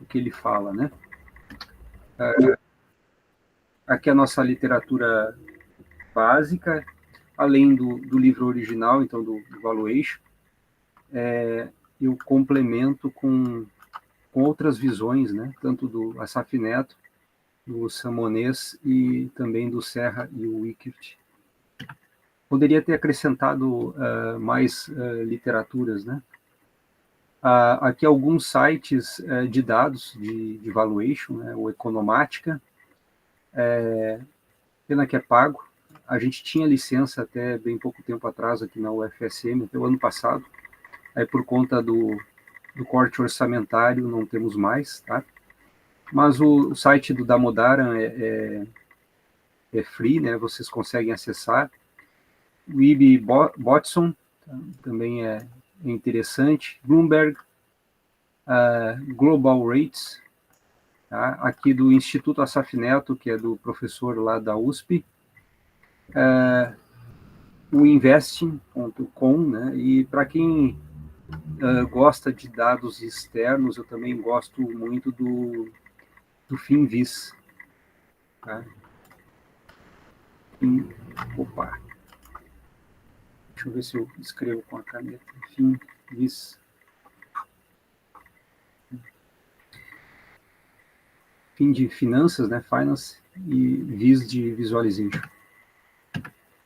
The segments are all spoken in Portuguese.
que ele fala, né? Aqui é a nossa literatura básica, além do livro original, então do Valuation, eu complemento com outras visões, né? Tanto do Asaf Neto, do Samonês e também do Serra e o Wickert. Poderia ter acrescentado mais literaturas, né? Aqui alguns sites de dados de valuation, né? O Economática, pena que é pago. A gente tinha licença até bem pouco tempo atrás aqui na UFSM, até o ano passado. Aí por conta do corte orçamentário não temos mais, tá? Mas o site do Damodaran é free, né? Vocês conseguem acessar. O IB Botson também é interessante. Bloomberg, Global Rates, tá? Aqui do Instituto Asaf Neto, que é do professor lá da USP. O investing.com, né? E para quem gosta de dados externos, eu também gosto muito do Finviz. Tá? Opa! Deixa eu ver se eu escrevo com a caneta. Finviz. Fim de finanças, né? Finance, e Viz de Visualization.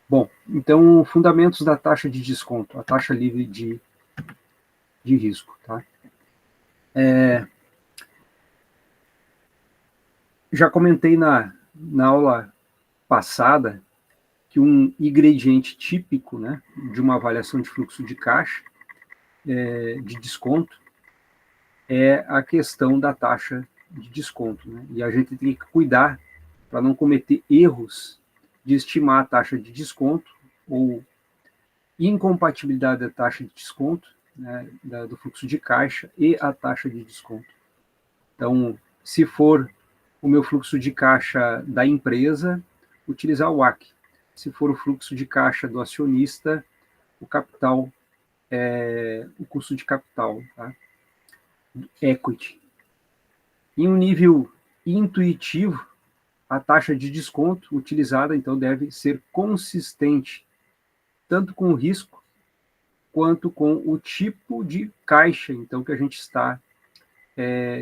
Bom, então, fundamentos da taxa de desconto, a taxa livre de risco, tá? Já comentei na aula passada que um ingrediente típico, né, de uma avaliação de fluxo de caixa de desconto é a questão da taxa de desconto, né? E a gente tem que cuidar para não cometer erros de estimar a taxa de desconto ou incompatibilidade da taxa de desconto, né, do fluxo de caixa e a taxa de desconto. Então, se for o meu fluxo de caixa da empresa, utilizar o WACC. Se for o fluxo de caixa do acionista, o capital, o custo de capital, tá? Equity. Em um nível intuitivo, a taxa de desconto utilizada, então, deve ser consistente, tanto com o risco, quanto com o tipo de caixa, então, que a gente está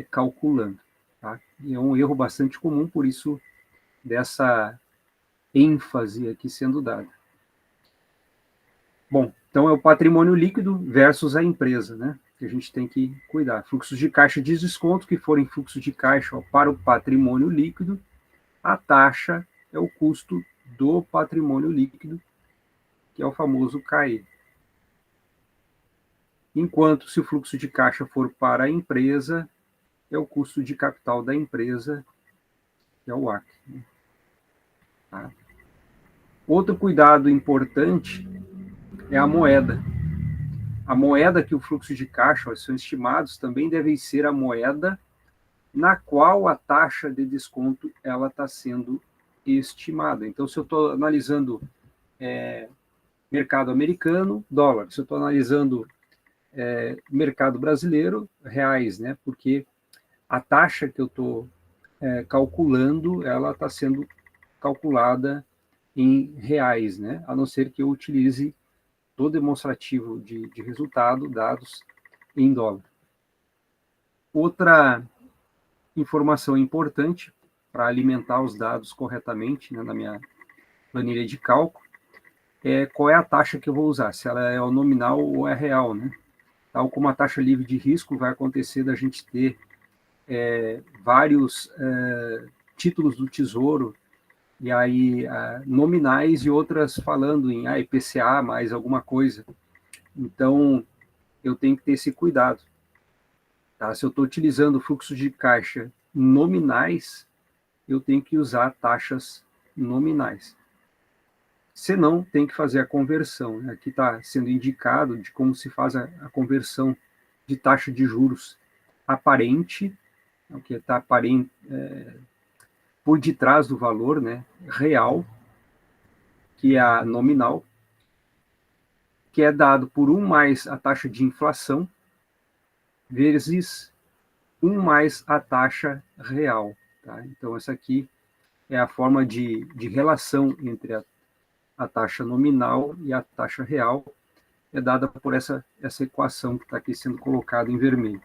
calculando. Tá? E é um erro bastante comum, por isso, dessa ênfase aqui sendo dada. Bom, então é o patrimônio líquido versus a empresa, né? Que a gente tem que cuidar. Fluxos de caixa de desconto, que forem fluxos de caixa para o patrimônio líquido, a taxa é o custo do patrimônio líquido, que é o famoso CAE. Enquanto, se o fluxo de caixa for para a empresa, é o custo de capital da empresa, que é o WACC. Tá? Outro cuidado importante é a moeda. A moeda que o fluxo de caixa são estimados também deve ser a moeda na qual a taxa de desconto ela está sendo estimada. Então, se eu estou analisando mercado americano, dólar. Se eu estou analisando mercado brasileiro, reais, né? Porque a taxa que eu estou calculando, ela está sendo calculada em reais, né? A não ser que eu utilize do demonstrativo de resultado, dados em dólar. Outra informação importante para alimentar os dados corretamente, né, na minha planilha de cálculo, é qual é a taxa que eu vou usar, se ela é o nominal ou é real, né? Tal como a taxa livre de risco, vai acontecer da gente ter vários títulos do Tesouro, e aí nominais e outras falando em IPCA mais alguma coisa. Então, eu tenho que ter esse cuidado. Tá? Se eu estou utilizando fluxo de caixa nominais, eu tenho que usar taxas nominais. Senão, tem que fazer a conversão. Aqui está sendo indicado de como se faz a conversão de taxa de juros aparente, o que está aparente, por detrás do valor, né, real, que é a nominal, que é dado por 1 mais a taxa de inflação, vezes 1 mais a taxa real. Tá? Então, essa aqui é a forma de relação entre a taxa nominal e a taxa real, é dada por essa equação que está aqui sendo colocada em vermelho.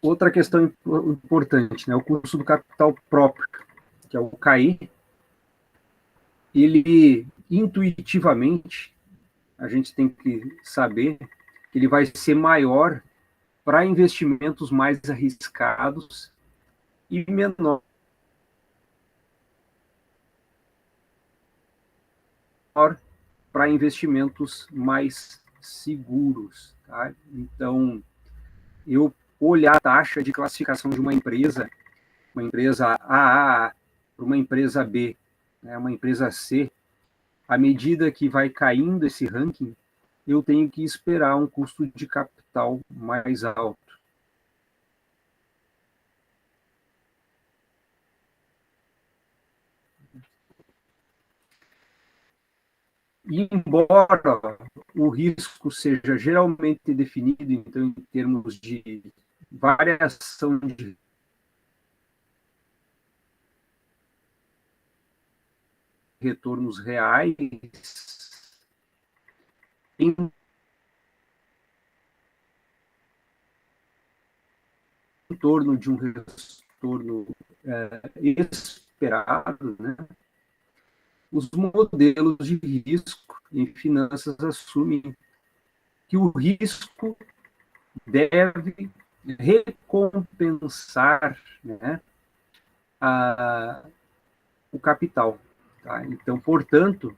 Outra questão importante, né, o custo do capital próprio, que é o CAI, ele, intuitivamente, a gente tem que saber que ele vai ser maior para investimentos mais arriscados e menor para investimentos mais seguros. Tá? Então, eu olhar a taxa de classificação de uma empresa AA para uma empresa B, né, uma empresa C, à medida que vai caindo esse ranking, eu tenho que esperar um custo de capital mais alto. E embora o risco seja geralmente definido, então, em termos de variação de retornos reais, em torno de um retorno esperado, né, os modelos de risco em finanças assumem que o risco deve recompensar, né, o capital. Tá? Então, portanto,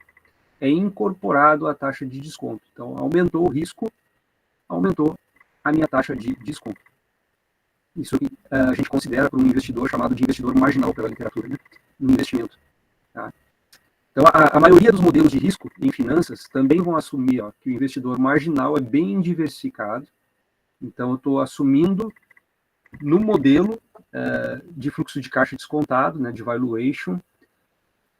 é incorporado a taxa de desconto. Então, aumentou o risco, aumentou a minha taxa de desconto. Isso que a gente considera para um investidor chamado de investidor marginal pela literatura, né, no investimento. Tá? Então, a maioria dos modelos de risco em finanças também vão assumir que o investidor marginal é bem diversificado. Então, eu estou assumindo no modelo de fluxo de caixa descontado, né, de valuation,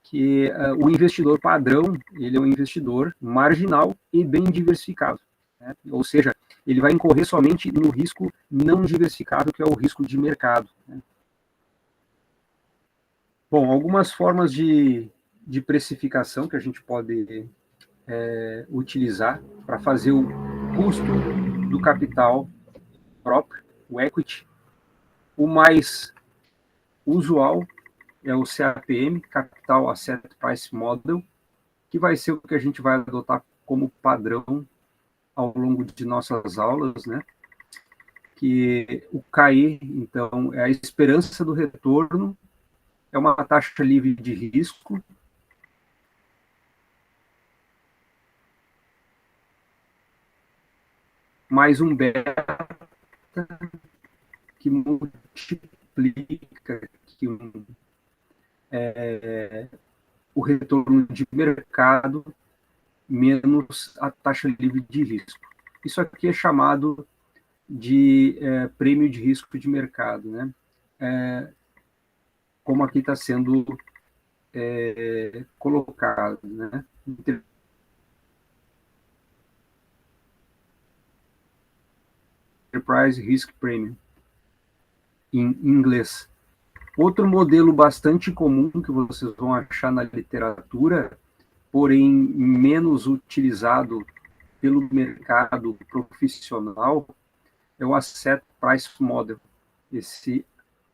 que o investidor padrão, ele é um investidor marginal e bem diversificado. Né? Ou seja, ele vai incorrer somente no risco não diversificado, que é o risco de mercado. Né? Bom, algumas formas de precificação que a gente pode utilizar para fazer o custo do capital próprio, o equity. O mais usual é o CAPM, Capital Asset Price Model, que vai ser o que a gente vai adotar como padrão ao longo de nossas aulas, né? Que o CAE, então, é a esperança do retorno, é uma taxa livre de risco, mais um beta que multiplica que o retorno de mercado menos a taxa livre de risco. Isso aqui é chamado de prêmio de risco de mercado, né? Como aqui está sendo colocado, né? Enterprise Risk Premium, em inglês. Outro modelo bastante comum que vocês vão achar na literatura, porém menos utilizado pelo mercado profissional, é o Asset Price Model, esse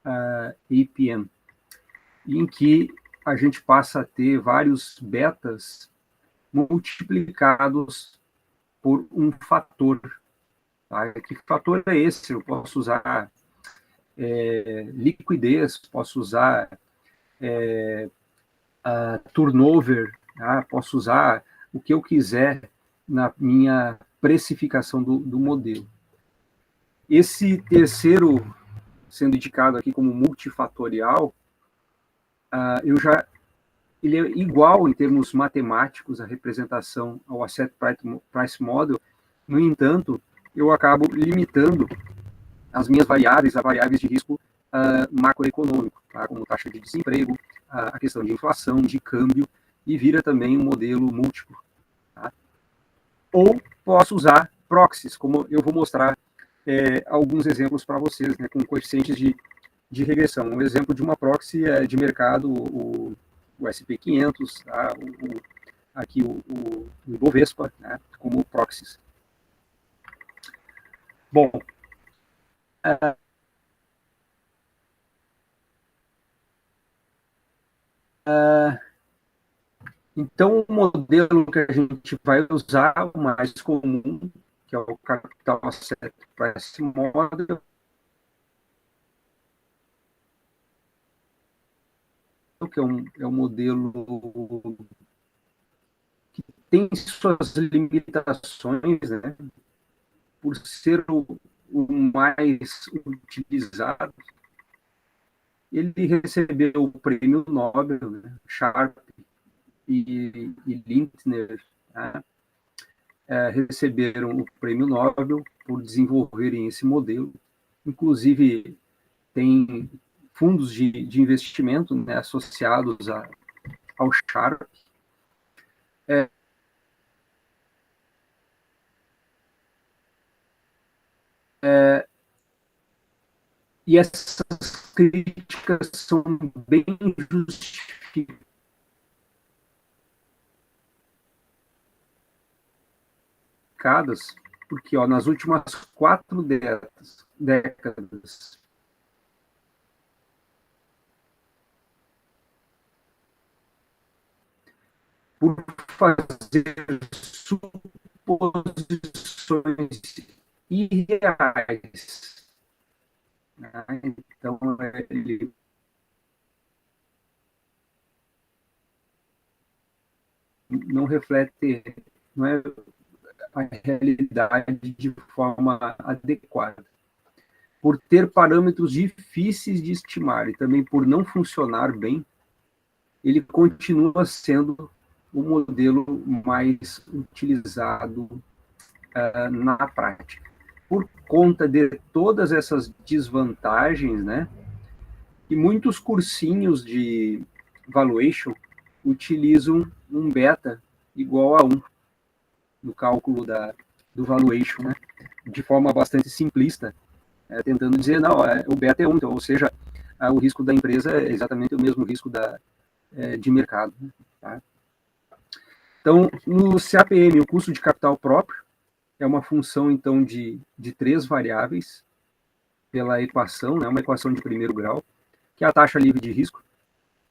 APM, em que a gente passa a ter vários betas multiplicados por um fator. Tá? Que fator é esse? Eu posso usar liquidez, posso usar turnover, tá? Posso usar o que eu quiser na minha precificação do modelo. Esse terceiro, sendo indicado aqui como multifatorial, ele é igual em termos matemáticos à representação ao Asset Price Model. No entanto, eu acabo limitando as minhas variáveis a variáveis de risco macroeconômico, tá? Como taxa de desemprego, a questão de inflação, de câmbio, e vira também um modelo múltiplo. Tá? Ou posso usar proxies, como eu vou mostrar alguns exemplos para vocês, né, com coeficientes de regressão. Um exemplo de uma proxy de mercado, o SP500, tá? Aqui o Ibovespa, né, como proxies. Bom, então o modelo que a gente vai usar, o mais comum, que é o Capital Asset Price Model, que é um modelo que tem suas limitações, né, por ser o mais utilizado. Ele recebeu o prêmio Nobel, né, Sharpe e Lintner, né, receberam o prêmio Nobel por desenvolverem esse modelo. Inclusive, tem fundos de investimento, né, associados ao Sharpe. E essas críticas são bem justificadas, porque nas últimas 4 décadas, por fazer suposições irreais, né? Então, ele não reflete, não é a realidade de forma adequada. Por ter parâmetros difíceis de estimar e também por não funcionar bem, ele continua sendo o modelo mais utilizado na prática. Por conta de todas essas desvantagens, né, e muitos cursinhos de valuation utilizam um beta igual a 1 no cálculo do valuation, né, de forma bastante simplista, tentando dizer, não, o beta é 1, então, ou seja, o risco da empresa é exatamente o mesmo risco de mercado. Tá? Então, no CAPM, o custo de capital próprio é uma função, então, de 3 variáveis pela equação, né, uma equação de primeiro grau, que é a taxa livre de risco,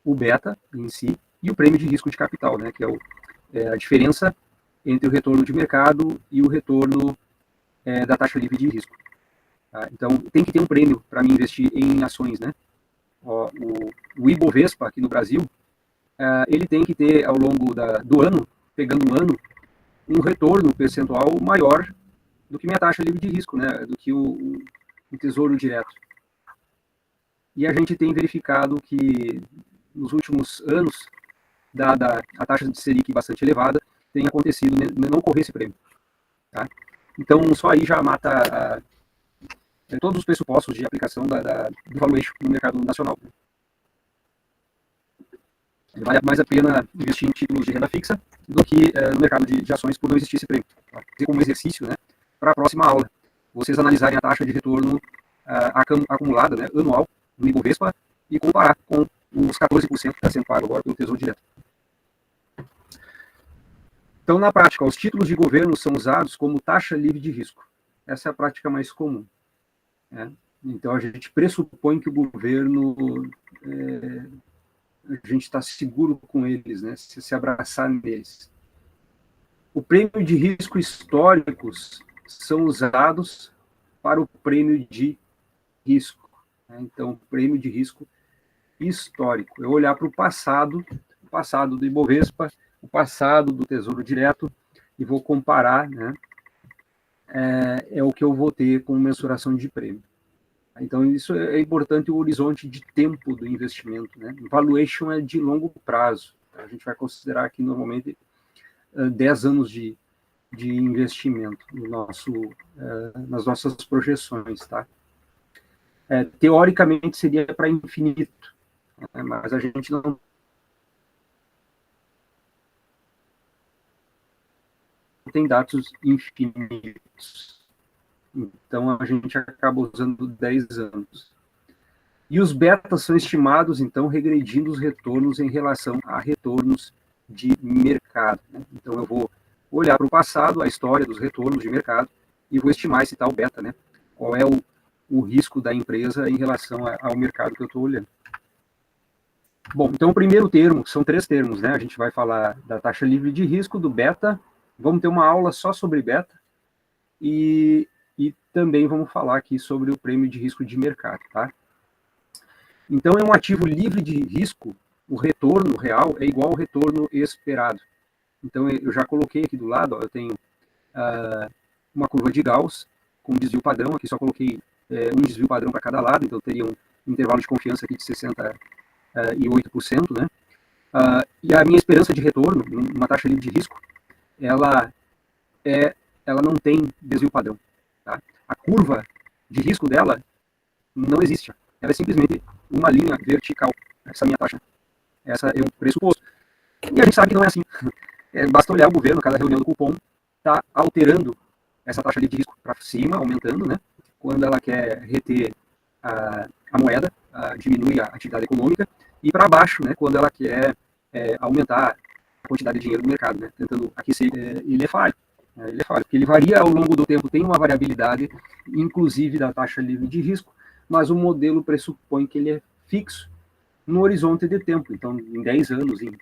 o beta em si, e o prêmio de risco de capital, né, que é a diferença entre o retorno de mercado e o retorno da taxa livre de risco. Tá? Então, tem que ter um prêmio para mim investir em ações. Né? O Ibovespa, aqui no Brasil, ele tem que ter, ao longo do ano, pegando um ano, um retorno percentual maior do que minha taxa livre de risco, né? Do que o Tesouro Direto. E a gente tem verificado que, nos últimos anos, dada a taxa de Selic bastante elevada, tem acontecido não correr esse prêmio. Tá? Então, só aí já mata todos os pressupostos de aplicação do valuation no mercado nacional. Vale mais a pena investir em títulos de renda fixa do que no mercado de ações por não existir esse prêmio. Tá? Como exercício, né, para a próxima aula, vocês analisarem a taxa de retorno acumulada, né, anual, no Ibovespa e comparar com os 14% que está sendo pago agora pelo Tesouro Direto. Então, na prática, os títulos de governo são usados como taxa livre de risco. Essa é a prática mais comum. Né? Então, a gente pressupõe que o governo, a gente está seguro com eles, né? Se abraçar neles. O prêmio de risco históricos são usados para o prêmio de risco. Né? Então, prêmio de risco histórico. Eu olhar para o passado do Ibovespa, o passado do Tesouro Direto, e vou comparar, né? É o que eu vou ter com mensuração de prêmio. Então, isso é importante, o horizonte de tempo do investimento. Né? Valuation é de longo prazo. A gente vai considerar aqui, normalmente, 10 anos de investimento nas nossas projeções. Tá? Teoricamente, seria para infinito, né? Mas a gente não tem dados infinitos. Então, a gente acaba usando 10 anos. E os betas são estimados, então, regredindo os retornos em relação a retornos de mercado, né? Então, eu vou olhar para o passado, a história dos retornos de mercado, e vou estimar esse tal beta, né? Qual é o risco da empresa em relação ao mercado que eu estou olhando. Bom, então o primeiro termo, são 3 termos, né? A gente vai falar da taxa livre de risco, do beta, vamos ter uma aula só sobre beta, e também vamos falar aqui sobre o prêmio de risco de mercado, tá? Então, é um ativo livre de risco, o retorno real é igual ao retorno esperado. Então, eu já coloquei aqui do lado, ó, eu tenho uma curva de Gauss com desvio padrão, aqui só coloquei um desvio padrão para cada lado, então eu teria um intervalo de confiança aqui de 68%, né? E a minha esperança de retorno, numa taxa livre de risco, ela não tem desvio padrão. Tá? A curva de risco dela não existe. Ela é simplesmente uma linha vertical. Essa é a minha taxa. Essa é o pressuposto. E a gente sabe que não é assim. Basta olhar o governo, cada reunião do cupom está alterando essa taxa livre de risco para cima, aumentando, né? Quando ela quer reter a moeda, diminui a atividade econômica, e para baixo, né? Quando ela quer aumentar a quantidade de dinheiro no mercado, né? Tentando aquecer. Ele é falho. Ele é falho, porque ele varia ao longo do tempo, tem uma variabilidade, inclusive da taxa livre de risco, mas o modelo pressupõe que ele é fixo no horizonte de tempo. Então, em 10 anos, em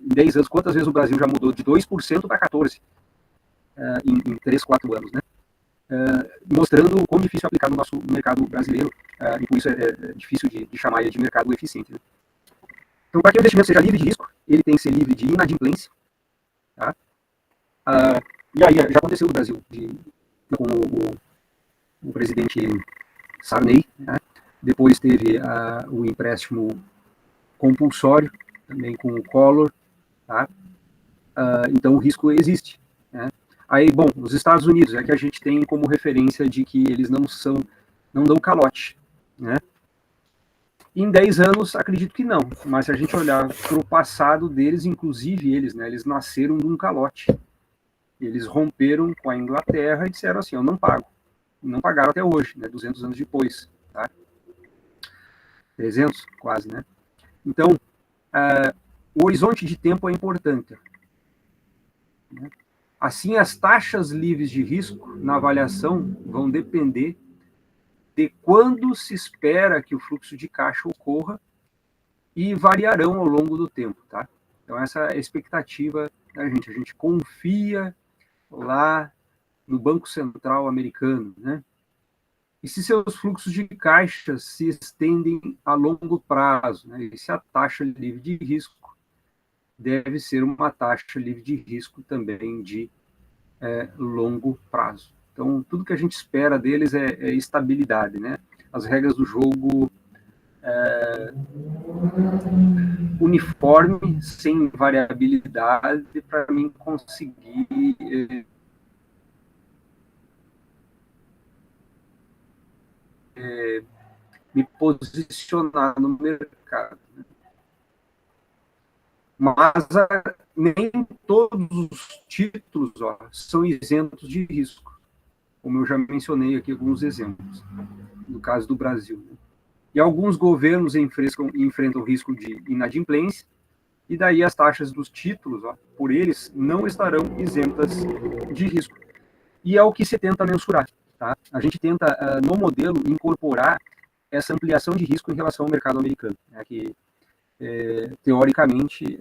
10 anos, quantas vezes o Brasil já mudou de 2% para 14%? Em 3, 4 anos, né? Mostrando o quão difícil é aplicar no nosso mercado brasileiro, e por isso é difícil de chamar ele de mercado eficiente. Né? Então, para que o investimento seja livre de risco, ele tem que ser livre de inadimplência. Tá? E aí, já aconteceu no Brasil, com o presidente Sarney, né? Depois teve o empréstimo compulsório, também com o Collor, tá? Então o risco existe, né? Aí, bom, os Estados Unidos é que a gente tem como referência de que eles não dão calote, né? Em 10 anos, acredito que não, mas se a gente olhar para o passado deles, inclusive eles, né, eles nasceram de um calote. Eles romperam com a Inglaterra e disseram assim, eu não pago. Não pagaram até hoje, né, 200 anos depois, tá? 300, quase, né? Então, o horizonte de tempo é importante. Né? Assim, as taxas livres de risco na avaliação vão depender de quando se espera que o fluxo de caixa ocorra e variarão ao longo do tempo, tá? Então, essa é a expectativa da gente. A gente confia lá no Banco Central americano, né? E se seus fluxos de caixa se estendem a longo prazo, né? E se a taxa livre de risco deve ser uma taxa livre de risco também de longo prazo. Então, tudo que a gente espera deles é estabilidade, né? As regras do jogo uniforme, sem variabilidade, para mim conseguir me posicionar no mercado. Mas nem todos os títulos são isentos de risco, como eu já mencionei aqui alguns exemplos, no caso do Brasil. E alguns governos enfrentam risco de inadimplência, e daí as taxas dos títulos, por eles, não estarão isentas de risco. E é o que se tenta mensurar. Tá? A gente tenta, no modelo, incorporar essa ampliação de risco em relação ao mercado americano, né, que, teoricamente,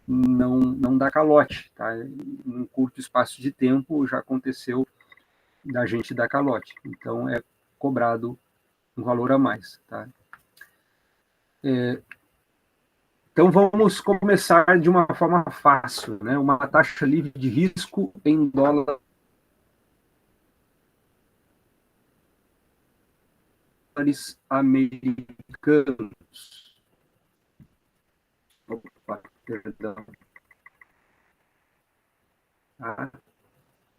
não dá calote. Tá? Em um curto espaço de tempo já aconteceu da gente dar calote. Então, é cobrado um valor a mais. Tá? Então, vamos começar de uma forma fácil, né? Uma taxa livre de risco em dólares americanos. Opa, perdão. Tá?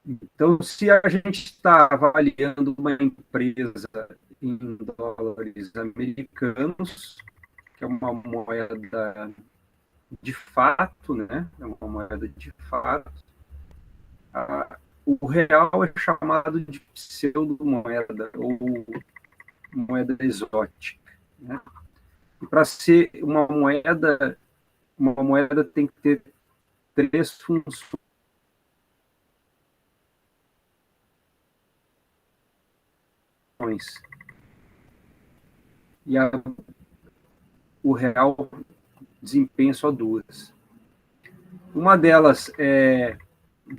Então, se a gente está avaliando uma empresa em dólares americanos, que é uma moeda de fato, né? É uma moeda de fato. o real é chamado de pseudo-moeda, ou moeda exótica, né? E para ser uma moeda tem que ter três funções. E o real desempenha só duas. Uma delas é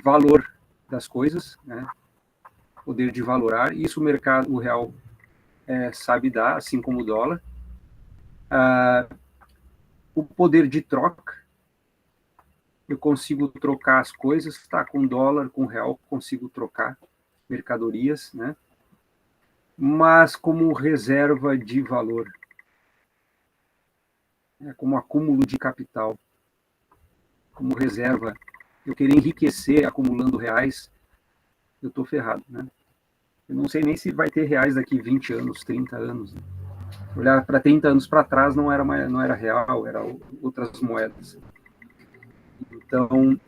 valor das coisas, né? Poder de valorar. Isso o mercado, o real, sabe dar, assim como o dólar. O poder de troca. Eu consigo trocar as coisas, tá? Com dólar, com real, consigo trocar mercadorias, né? Mas como reserva de valor, né? Como acúmulo de capital, como reserva. Eu querer enriquecer acumulando reais, eu estou ferrado, né? Eu não sei nem se vai ter reais daqui 20 anos, 30 anos. Né? Olhar para 30 anos para trás não era real, era outras moedas. Então,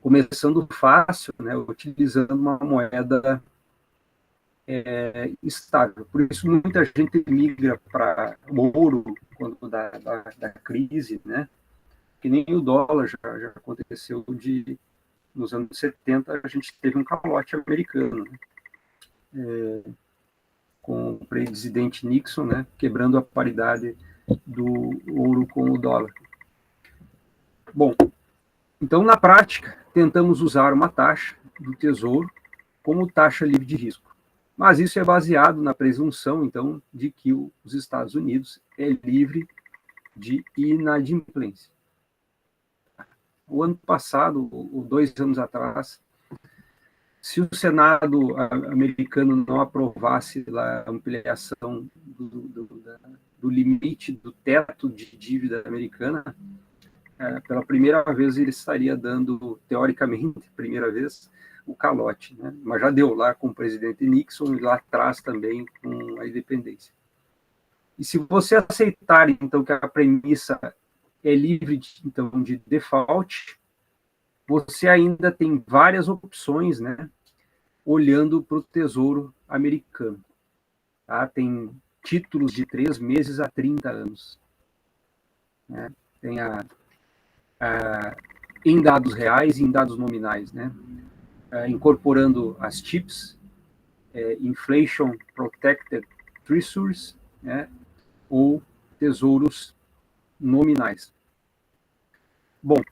começando fácil, né, utilizando uma moeda estável. Por isso, muita gente migra para ouro quando da crise, né? Que nem o dólar já aconteceu nos anos 70, a gente teve um calote americano, né? Com o presidente Nixon, né, quebrando a paridade do ouro com o dólar. Bom, então, na prática, tentamos usar uma taxa do Tesouro como taxa livre de risco. Mas isso é baseado na presunção, então, de que os Estados Unidos é livre de inadimplência. O ano passado, ou 2 anos atrás, se o Senado americano não aprovasse a ampliação do limite do teto de dívida americana, pela primeira vez ele estaria dando, teoricamente, primeira vez, o calote, né? Mas já deu lá com o presidente Nixon e lá atrás também com a independência. E se você aceitar, então, que a premissa é livre, então, de default, você ainda tem várias opções, né? Olhando para o Tesouro americano. Tá? Tem títulos de 3 meses a 30 anos. Né? Tem em dados reais e em dados nominais, né? Incorporando as TIPS, Inflation Protected Treasuries, né? Ou tesouros nominais. Bom,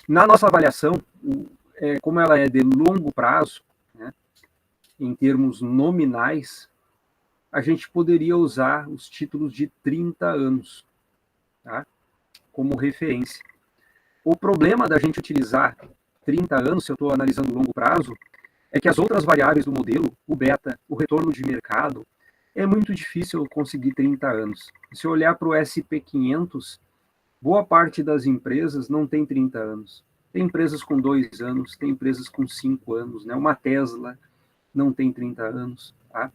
na nossa avaliação, como ela é de longo prazo, né? Em termos nominais, a gente poderia usar os títulos de 30 anos, tá? Como referência. O problema da gente utilizar 30 anos, se eu estou analisando longo prazo, é que as outras variáveis do modelo, o beta, o retorno de mercado, é muito difícil conseguir 30 anos. Se eu olhar para o SP500, boa parte das empresas não tem 30 anos. Tem empresas com 2 anos, tem empresas com 5 anos, né? Uma Tesla não tem 30 anos, tá?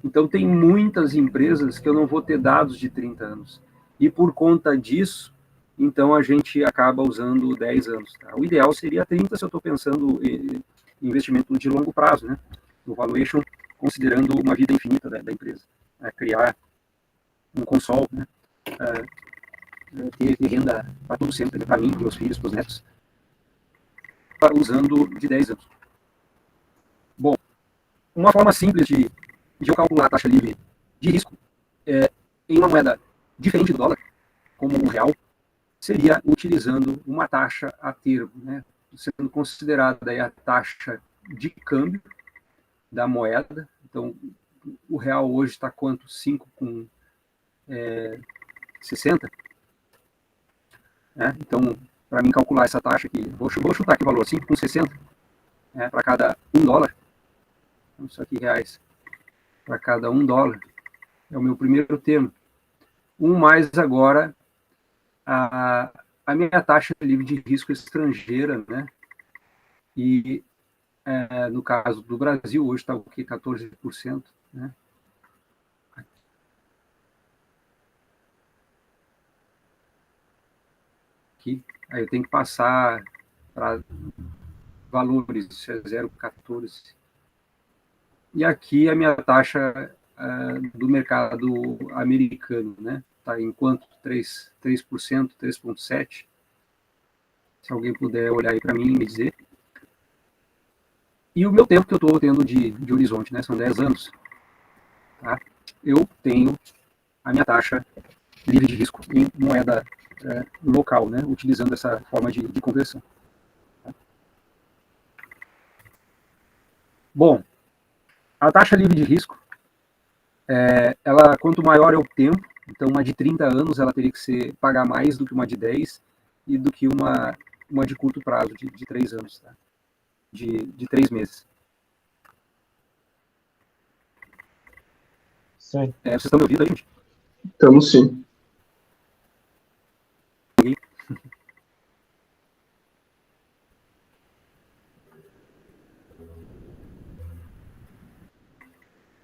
Então, tem muitas empresas que eu não vou ter dados de 30 anos. E por conta disso, então a gente acaba usando 10 anos. Tá? O ideal seria 30 se eu estou pensando em investimento de longo prazo, né? No valuation, considerando uma vida infinita da empresa. Criar um console, né? Ter renda para todo sempre, para mim, para meus filhos, para os netos, usando de 10 anos. Bom, uma forma simples de eu calcular a taxa livre de risco em uma moeda diferente do dólar, como o real, seria utilizando uma taxa a termo, né? Sendo considerada aí a taxa de câmbio da moeda. Então, o real hoje está quanto? 5,60? Né? Então, para mim calcular essa taxa aqui, vou chutar aqui o valor, 5,60, né? Para cada $1. Isso aqui reais. Para cada $1. É o meu primeiro termo. Mais agora a minha taxa livre de risco estrangeira, né? E no caso do Brasil, hoje está o quê? 14%, né? Aqui. Aí eu tenho que passar para valores, isso é 0,14. E aqui a minha taxa do mercado americano, né? Está em quanto? 3%, 3,7%. Se alguém puder olhar aí para mim e me dizer. E o meu tempo que eu estou tendo de horizonte, né? São 10 anos. Tá? Eu tenho a minha taxa livre de risco em moeda local, né? Utilizando essa forma de conversão. Tá? Bom, a taxa livre de risco, ela, quanto maior é o tempo, então uma de 30 anos ela teria que pagar mais do que uma de 10 e do que uma de curto prazo, de 3 anos, tá? de 3 meses. Sim. Vocês estão me ouvindo aí, gente? Estamos sim.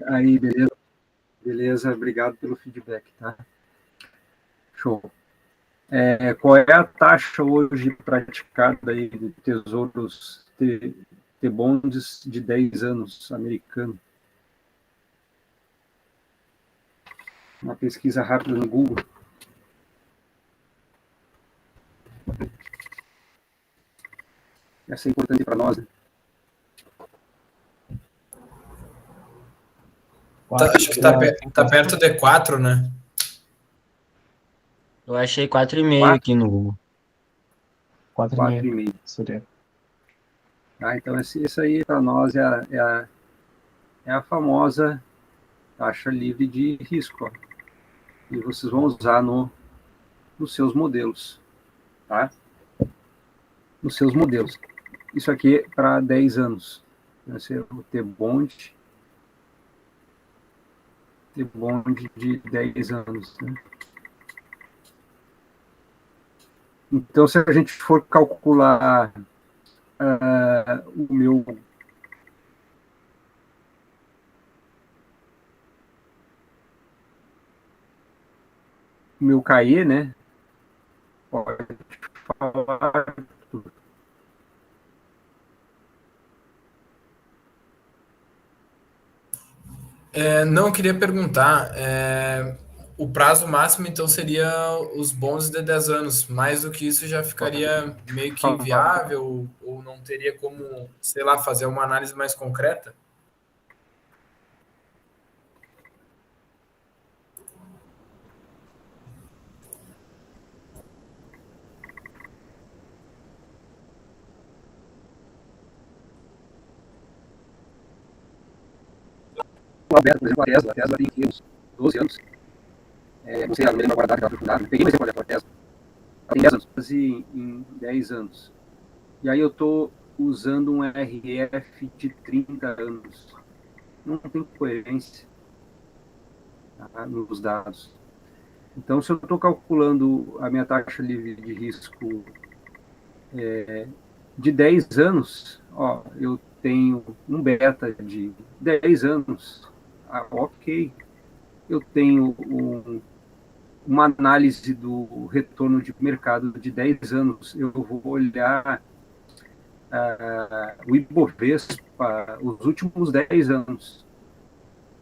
Aí, beleza. Beleza, obrigado pelo feedback, tá? Show. Qual é a taxa hoje praticada aí de tesouros T-bonds de 10 anos americano? Uma pesquisa rápida no Google. Essa é importante para nós, né? Acho que tá perto de 4, né? Eu achei 4,5 aqui no Google. 4,5. Seria. Ah, então, esse aí para nós é a famosa taxa livre de risco. Ó. E vocês vão usar nos seus modelos. Tá? Nos seus modelos. Isso aqui é para 10 anos. Vai ser o T-bond de 10 anos. Né? Então, se a gente for calcular o meu CAE, né? Pode falar. Não, eu queria perguntar, o prazo máximo então seria os bons de 10 anos, mais do que isso já ficaria meio que inviável ou não teria como, sei lá, fazer uma análise mais concreta? Aberto, por exemplo, a Tesla tem aqui uns 12 anos. Não sei, a lembro guardar que ela foi fundada. Peguei um exemplo da Tesla. Ela tem 10 anos, em 10 anos. E aí eu estou usando um RF de 30 anos. Não tem coerência, tá, nos dados. Então, se eu estou calculando a minha taxa livre de risco de 10 anos, ó, eu tenho um beta de 10 anos. Ok. Eu tenho uma análise do retorno de mercado de 10 anos. Eu vou olhar o Ibovespa, os últimos 10 anos.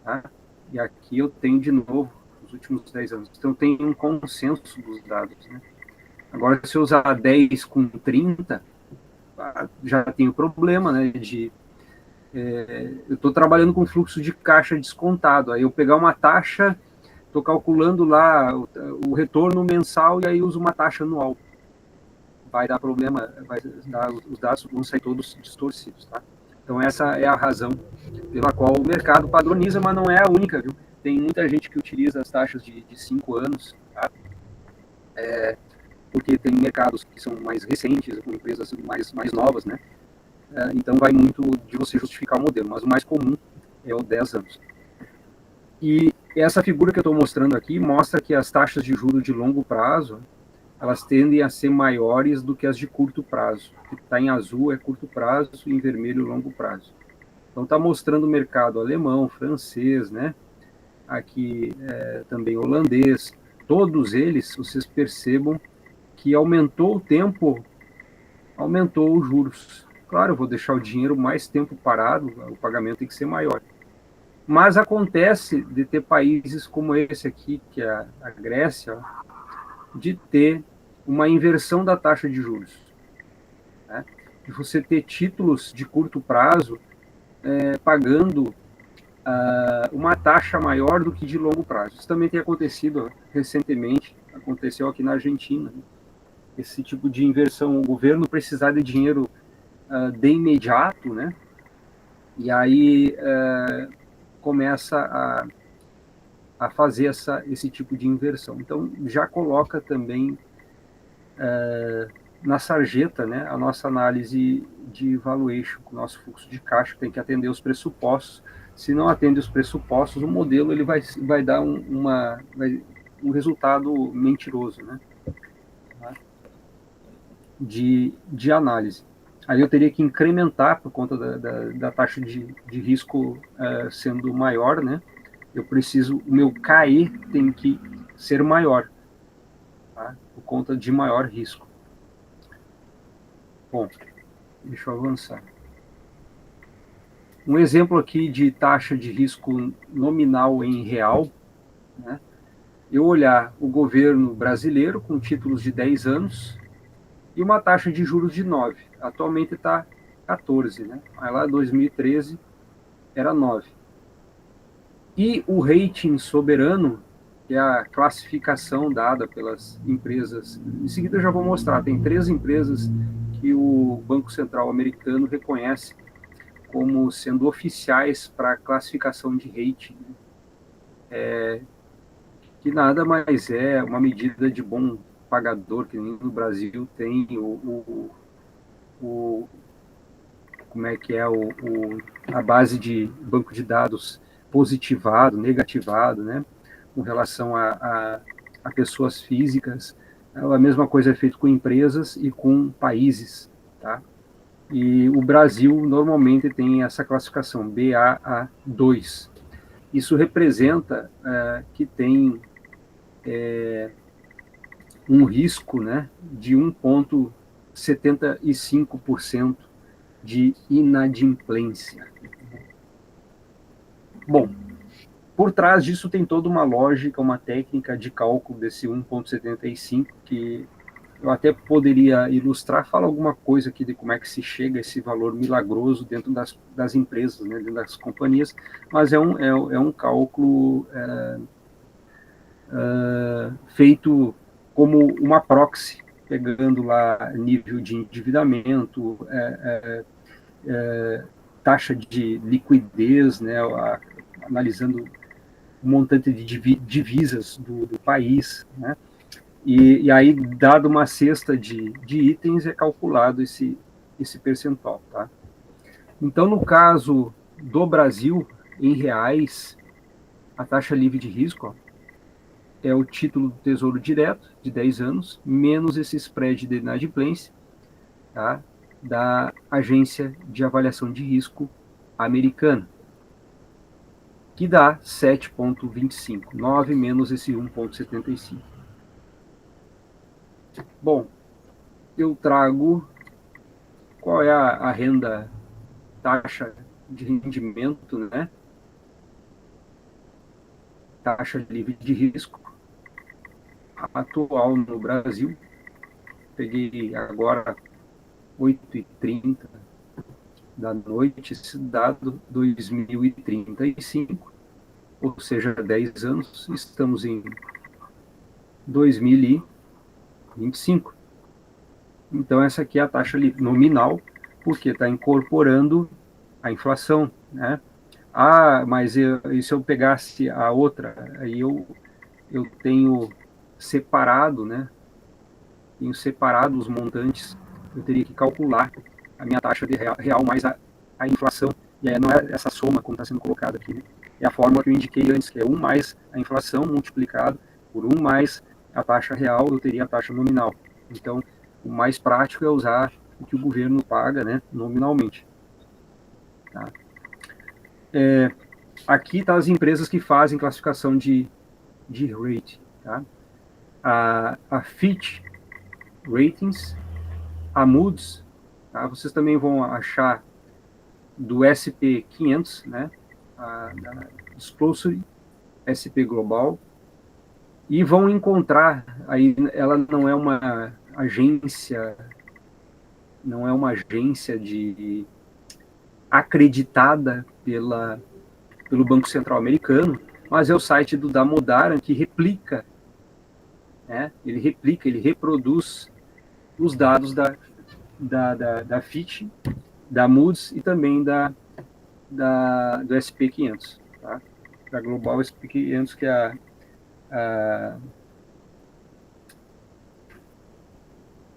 Tá? E aqui eu tenho de novo os últimos 10 anos. Então tem um consenso dos dados. Né? Agora, se eu usar 10 com 30, já tenho problema, né? Eu estou trabalhando com fluxo de caixa descontado. Aí eu pegar uma taxa, estou calculando lá o retorno mensal e aí uso uma taxa anual. Vai dar problema, os dados vão sair todos distorcidos. Tá? Então essa é a razão pela qual o mercado padroniza, mas não é a única, viu? Tem muita gente que utiliza as taxas de 5 anos, tá? Porque tem mercados que são mais recentes, com empresas mais novas, né? Então vai muito de você justificar o modelo, mas o mais comum é o 10 anos. E essa figura que eu estou mostrando aqui mostra que as taxas de juros de longo prazo, elas tendem a ser maiores do que as de curto prazo. O que está em azul é curto prazo e em vermelho longo prazo. Então está mostrando o mercado alemão, francês, né? Aqui também holandês. Todos eles, vocês percebam que aumentou o tempo, aumentou os juros. claro, eu vou deixar o dinheiro mais tempo parado, o pagamento tem que ser maior. Mas acontece de ter países como esse aqui, que é a Grécia, de ter uma inversão da taxa de juros, né? De você ter títulos de curto prazo pagando uma taxa maior do que de longo prazo. Isso também tem acontecido recentemente, aconteceu aqui na Argentina, né? Esse tipo de inversão, o governo precisar de dinheiro de imediato, né? E aí começa a fazer esse tipo de inversão. Então, já coloca também na sarjeta, né, a nossa análise de valuation, o nosso fluxo de caixa tem que atender os pressupostos. Se não atende os pressupostos, o modelo ele vai dar um resultado mentiroso, né, de análise. Aí eu teria que incrementar por conta da taxa de risco sendo maior, né? O meu KE tem que ser maior, tá? Por conta de maior risco. Bom, deixa eu avançar. Um exemplo aqui de taxa de risco nominal em real, né? Eu olhar o governo brasileiro com títulos de 10 anos e uma taxa de juros de 9. Atualmente está 14, né? Aí lá 2013 era 9. E o rating soberano, que é a classificação dada pelas empresas, em seguida eu já vou mostrar, tem 3 empresas que o Banco Central americano reconhece como sendo oficiais para a classificação de rating, que nada mais é uma medida de bom pagador, que nem no Brasil tem como é que é a base de banco de dados positivado, negativado, né, com relação a pessoas físicas. A mesma coisa é feita com empresas e com países, tá? E o Brasil normalmente tem essa classificação Baa2. Isso representa que tem um risco, né, de 1,75% de inadimplência. Bom, por trás disso tem toda uma lógica, uma técnica de cálculo desse 1,75, que eu até poderia ilustrar, falar alguma coisa aqui de como é que se chega a esse valor milagroso dentro das empresas, né, dentro das companhias, mas é um cálculo feito como uma proxy, pegando lá nível de endividamento, taxa de liquidez, né, analisando o montante de divisas do país, né, e aí, dado uma cesta de itens, é calculado esse percentual, tá? Então, no caso do Brasil, em reais, a taxa livre de risco, ó, é o título do Tesouro Direto, de 10 anos, menos esse spread de inadimplência, tá, da Agência de Avaliação de Risco americana, que dá 7,25, 9 menos esse 1,75. Bom, eu trago qual é a renda, taxa de rendimento, né? Taxa livre de risco atual no Brasil. Peguei agora 8h30 da noite, esse dado 2035, ou seja, 10 anos, estamos em 2025. Então, essa aqui é a taxa nominal, porque está incorporando a inflação, né? Ah, mas e se eu pegasse a outra, aí eu tenho separado, né? Tenho separado os montantes, eu teria que calcular a minha taxa de real mais a inflação, e aí não é essa soma como está sendo colocada aqui, né? É a fórmula que eu indiquei antes, que é 1 mais a inflação multiplicado por 1 mais a taxa real, eu teria a taxa nominal. Então, o mais prático é usar o que o governo paga, né, nominalmente. Tá? Aqui estão as empresas que fazem classificação de rate. Tá? A Fitch Ratings, a Moody's Tá? Vocês também vão achar do SP500, né? Da Disclosure SP Global, e vão encontrar, aí ela não é uma agência, de acreditada pelo Banco Central Americano, mas é o site do Damodaran que replica, né? Ele reproduz os dados da Fitch, da Moody's e também do SP500, tá? Da Global SP500, que é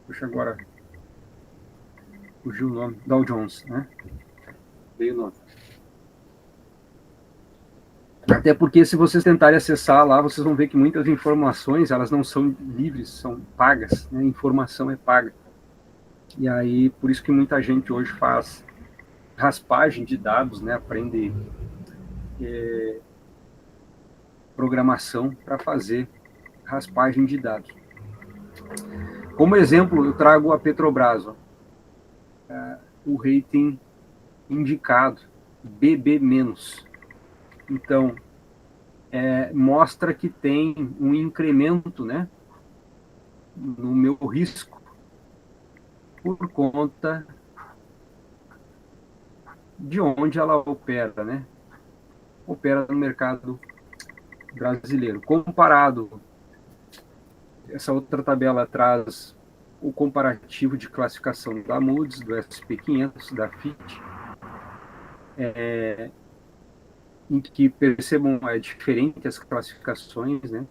puxa, agora fugiu o nome, Dow Jones, né? Veio o nome. Até porque, se vocês tentarem acessar lá, vocês vão ver que muitas informações, elas não são livres, são pagas, né? A informação é paga. E aí, por isso que muita gente hoje faz raspagem de dados, né? Aprende programação para fazer raspagem de dados. Como exemplo, eu trago a Petrobras, ó, o rating indicado, BB-. Então, mostra que tem um incremento, né, no meu risco por conta de onde ela opera, né? Opera no mercado brasileiro. Comparado, essa outra tabela traz o comparativo de classificação da Moody's, do SP500, da Fitch, em que percebam diferente as classificações, né?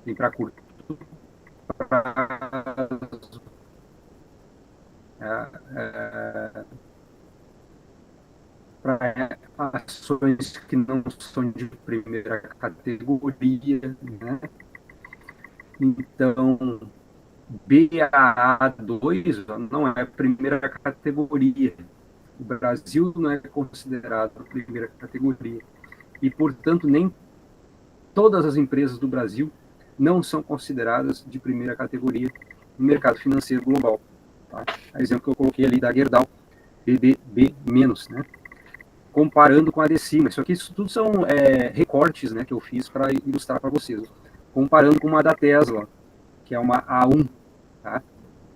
Tem para curto prazo, para ações que não são de primeira categoria, né? Então, BAA2 não é primeira categoria. O Brasil não é considerado primeira categoria. E, portanto, nem todas as empresas do Brasil não são consideradas de primeira categoria no mercado financeiro global. Tá? Exemplo que eu coloquei ali da Gerdau, BBB-, né? Comparando com a Decima. Isso tudo são recortes, né, que eu fiz para ilustrar para vocês. Comparando com uma da Tesla, que é uma A1. Tá?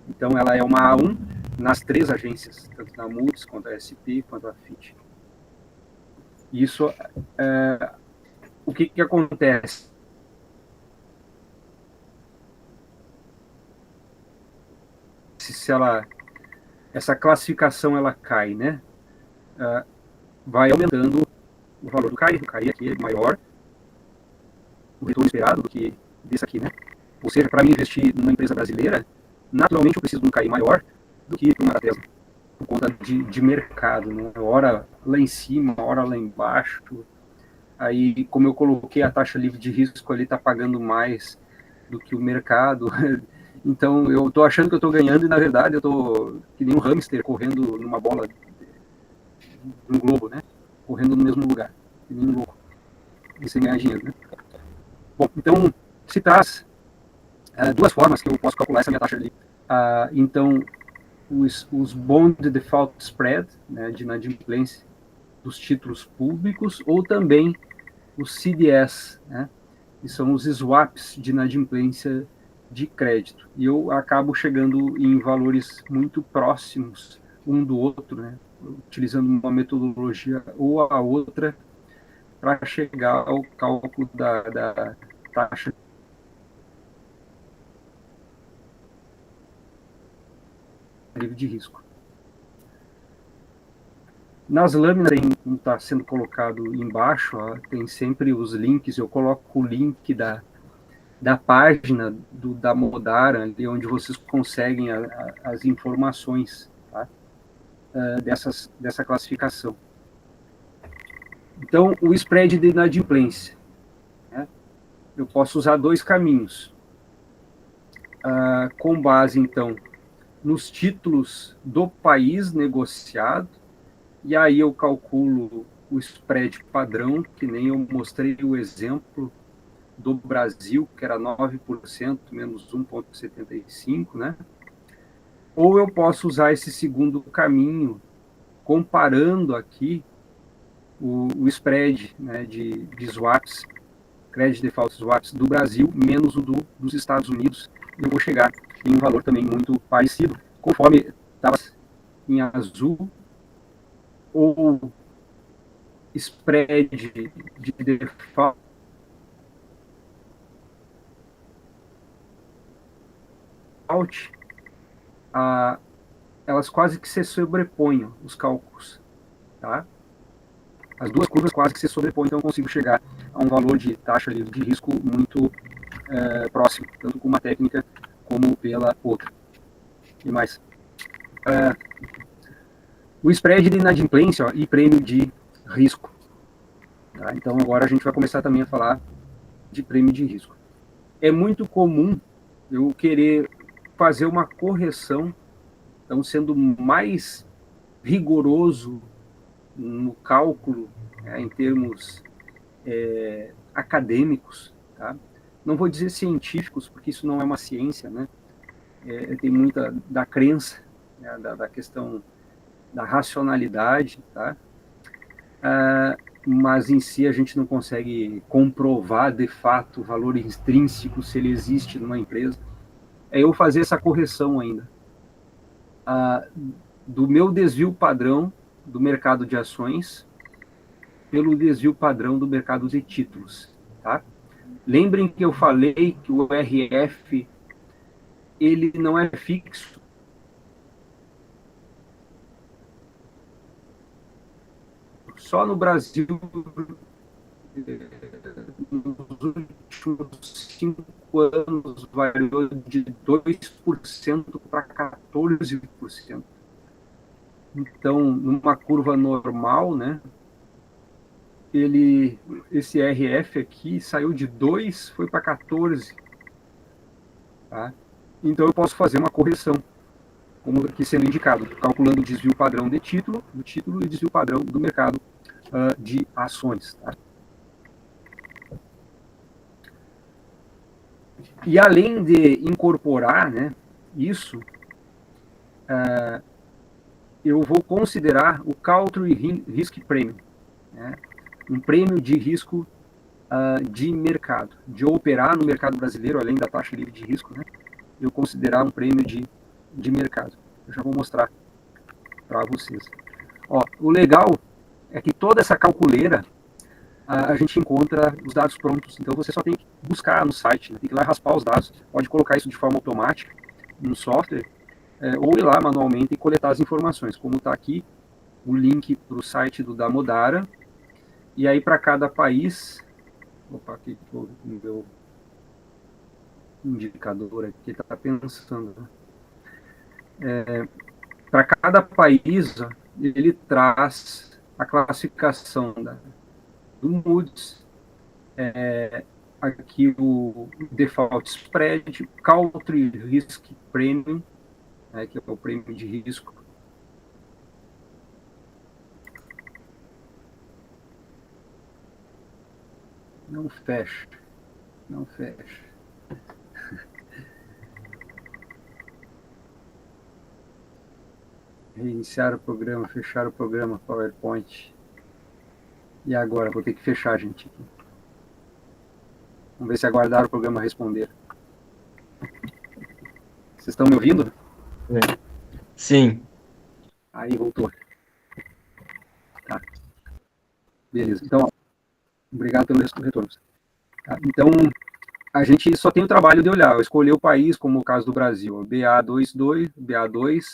Então, ela é uma A1 nas 3 agências, tanto na Moody's, quanto a SP, quanto a Fitch. Isso, o que acontece? Se essa classificação ela cai, né? Vai aumentando o valor do CAI. O CAI aqui é maior, o retorno esperado do que desse aqui, né? Ou seja, para mim investir numa empresa brasileira, naturalmente eu preciso de um CAI maior do que uma da Tesla, por conta de mercado, né? Hora lá em cima, hora lá embaixo. Aí, como eu coloquei a taxa livre de risco ali, está pagando mais do que o mercado. Então, eu estou achando que eu estou ganhando e, na verdade, eu estou que nem um hamster correndo numa bola, num globo, né? Correndo no mesmo lugar, que nem um louco, e sem ganhar dinheiro, né? Bom, então, se traz 2 formas que eu posso calcular essa minha taxa ali. Então, os Bond Default Spread, né, de inadimplência dos títulos públicos, ou também os CDS, né, que são os swaps de inadimplência de crédito. E eu acabo chegando em valores muito próximos um do outro, né, utilizando uma metodologia ou a outra para chegar ao cálculo da taxa livre de risco. Nas lâminas, como está sendo colocado embaixo, ó, tem sempre os links. Eu coloco o link da página da Modara, ali onde vocês conseguem as informações, tá? Dessa classificação. Então, o spread de inadimplência, né? Eu posso usar 2 caminhos. Com base, então, nos títulos do país negociado, e aí eu calculo o spread padrão, que nem eu mostrei o exemplo do Brasil, que era 9% menos 1,75, né? Ou eu posso usar esse segundo caminho, comparando aqui o spread, né, de swaps, credit default swaps do Brasil menos o dos Estados Unidos, e eu vou chegar em um valor também muito parecido, conforme estava em azul, ou spread de default elas quase que se sobrepõem, os cálculos, tá? As duas curvas quase que se sobrepõem, então eu consigo chegar a um valor de taxa livre de risco muito próximo, tanto com uma técnica como pela outra. E mais. O spread de inadimplência, ó, e prêmio de risco. Tá? Então agora a gente vai começar também a falar de prêmio de risco. É muito comum eu querer fazer uma correção, então sendo mais rigoroso no cálculo, em termos acadêmicos, tá? Não vou dizer científicos, porque isso não é uma ciência, né? Tem muita da crença, né? da questão da racionalidade, tá? Mas em si a gente não consegue comprovar de fato o valor intrínseco, se ele existe numa empresa. É eu fazer essa correção ainda do meu desvio padrão do mercado de ações pelo desvio padrão do mercado de títulos, tá? Lembrem que eu falei que o RF ele não é fixo. Só no Brasil, nos últimos 5 anos, variou de 2% para 14%. Então, numa curva normal, né, esse RF aqui saiu de 2, foi para 14. Tá? Então, eu posso fazer uma correção, como aqui sendo indicado, calculando o desvio padrão do título e desvio padrão do mercado de ações. Tá? E além de incorporar, né, isso, eu vou considerar o Country Risk Premium, né, um prêmio de risco de mercado, de operar no mercado brasileiro, além da taxa livre de risco, né, eu considerar um prêmio de mercado. Eu já vou mostrar para vocês. Ó, o legal é que toda essa calculeira a gente encontra os dados prontos, então você só tem que buscar no site, né? Tem que ir lá raspar os dados, pode colocar isso de forma automática no software, ou ir lá manualmente e coletar as informações, como está aqui o link para o site do Damodara, e aí para cada país, opa, aqui o meu indicador aqui está pensando, né? Para cada país, ele traz a classificação do Moody's, aqui o Default Spread, Country Risk Premium, né, que é o prêmio de risco. Não fecha. Não fecha. Reiniciar o programa, fechar o programa PowerPoint. E agora? Vou ter que fechar, gente. Vamos ver se aguardar o programa responder. Vocês estão me ouvindo? Sim. Aí, voltou. Tá. Beleza. Então, obrigado pelos retornos. Tá. Então, a gente só tem o trabalho de olhar, escolher o país, como o caso do Brasil, BA22, BA2,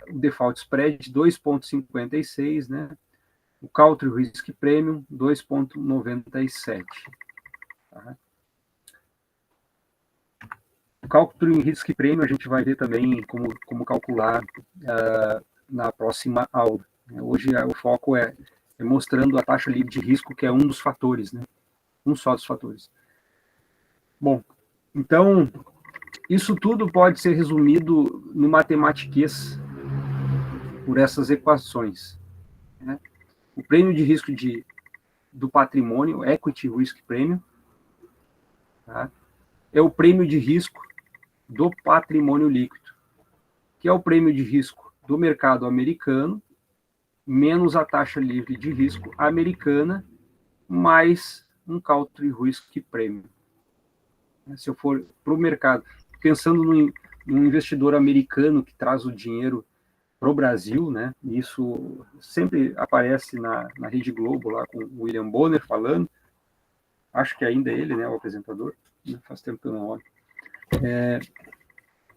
o Default Spread 2,56, né? O Country Risk Premium 2,97. Tá? O Country Risk Premium a gente vai ver também como calcular na próxima aula. Hoje o foco é mostrando a taxa livre de risco, que é um dos fatores, né? Um só dos fatores. Bom, então, isso tudo pode ser resumido no matematiquês por essas equações, né? O prêmio de risco do patrimônio, Equity Risk Premium, tá? É o prêmio de risco do patrimônio líquido, que é o prêmio de risco do mercado americano, menos a taxa livre de risco americana, mais um country risk premium. Se eu for para o mercado, pensando num investidor americano que traz o dinheiro para o Brasil, né? Isso sempre aparece na Rede Globo, lá com o William Bonner falando, acho que ainda é ele, né, o apresentador, faz tempo que eu não olho.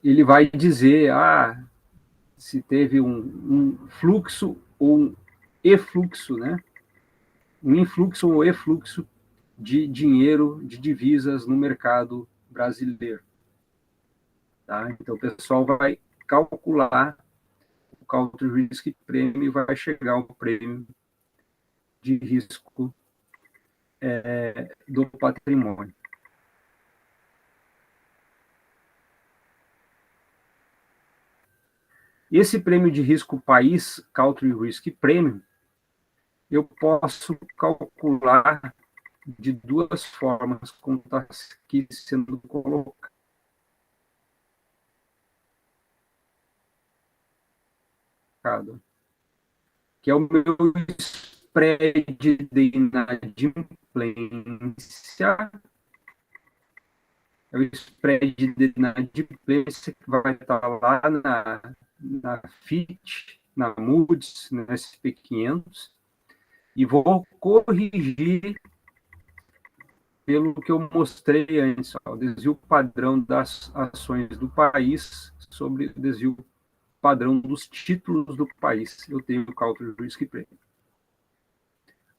Ele vai dizer, se teve um fluxo ou um efluxo, né? Um influxo ou efluxo de dinheiro, de divisas no mercado brasileiro. Tá? Então, o pessoal vai calcular o country risk prêmio e vai chegar ao prêmio de risco do patrimônio. Esse prêmio de risco país, country risk premium, eu posso calcular de duas formas, como está aqui sendo colocado. Que é o meu spread de inadimplência, é o spread de inadimplência que vai estar lá na Fitch, na Moody's, na SP500, e vou corrigir pelo que eu mostrei antes, o desvio padrão das ações do país sobre o desvio padrão dos títulos do país. Eu tenho o country risk premium.